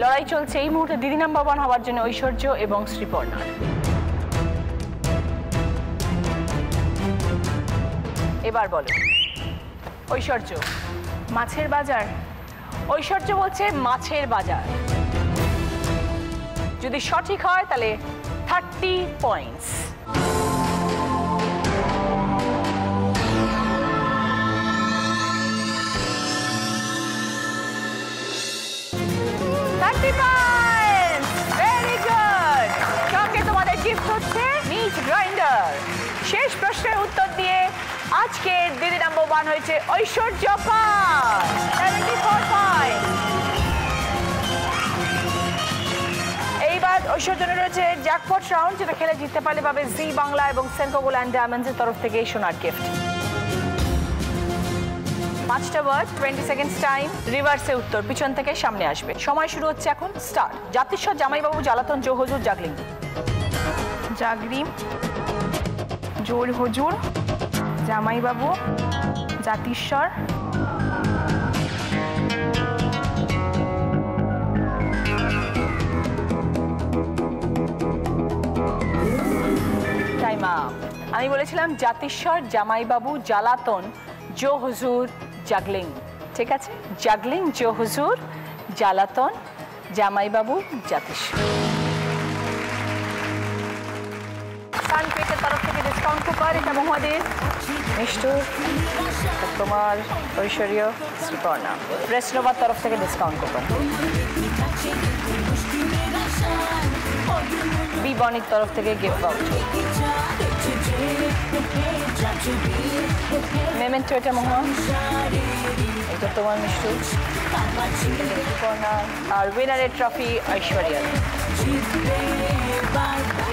লড়াই চলছে এই মুহূর্তে দিদি নাম্বার 1 হওয়ার জন্য ঐশ্বর্য এবং শ্রীপর্ণা। এবার বলো ঐশ্বর্য। মাছের বাজার। ঐশ্বর্য বলছে মাছের বাজার। যদি সঠিক হয় তাহলে 30 পয়েন্টস। Very good. সঙ্গে তোমাদের গিফট হচ্ছে মিট গ্রাইন্ডার। শেষ প্রশ্নের উত্তর দিয়ে আজকের দিদি নাম্বার 1 হয়েছে ঐশ্বর্য পাল, 74 পয়েন্ট। এইবার ঐশ্বর্য রয়েছে জ্যাকপট রাউন্ড, যেটা খেলে জিততে পারলে পাবে জি বাংলা এবং সেনকো গোল্ড অ্যান্ড ডায়মন্ডসের তরফ থেকে এই সোনার গিফট। 5টা ওয়ার্ড, 20 সেকেন্ডস টাইম। রিভার্সে উত্তর, পিছন থেকে সামনে আসবে। সময় শুরু হচ্ছে এখন, স্টার্ট। জাতিস্বর, জামাইবাবু, জ্বালাতন, জো হুজুর, জাগলিং। জাগরিম, জোর হুজুর, জামাইবাবু, জাতিস্বর, টাইম আপ। আমি বলেছিলাম জাতিস্বর, জামাইবাবু, জ্বালাতন, জো হুজুর, জাগলিং। ঠিক আছে, জাগলিং, জো হুজুর, জ্বালাতন, জামাইবাবু, জাতিস্বর। সানপেটের তরফ থেকে ডিসকাউন্ট কুপন, এটা মহাদেব, মিষ্টু, তোমার, ঐশ্বর্য, শ্রীপর্ণা। রেস্ট্রোবার তরফ থেকে ডিসকাউন্ট কুপন। বি বনির তরফ থেকে গিফট ভাউচার। মেমেন্টো, এটা মোহন, এটা তোমার মিষ্টু, আর উইনারের ট্রফি ঐশ্বর্যা।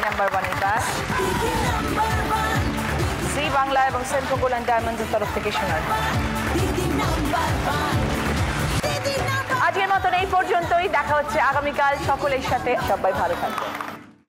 নাম্বার 1 এর ব্যাগ জি বাংলা এবং সেনকো গোল্ড অ্যান্ড ডায়মন্ডসের তরফ থেকে শোনার। আজকের মতন এই পর্যন্তই। দেখা হচ্ছে আগামীকাল। সকলের সাথে, সবাই ভালো থাকবেন।